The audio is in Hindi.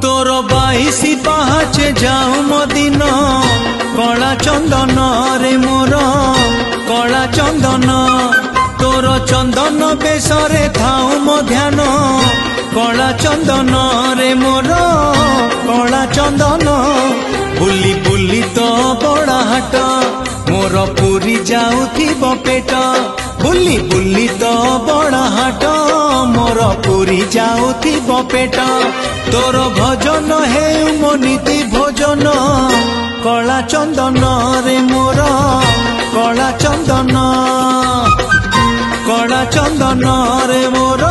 तोर 22 पाहाचे जाऊ मदिन कला चंदन रे मोर कला चंदन तोर चंदन बेसरे थाऊ मो ध्यान कला चंदन रे मोर कला चंदन बुली बुली तो बड़ा हाट मोर पूरी जाऊथिब पेट बुली बुली तो बड़ा हाट मोर पूरी जाऊथिब पेट तोर भजन हे मो नीति भोजन कला चंदन रे मोर कला चंदन रे मोर।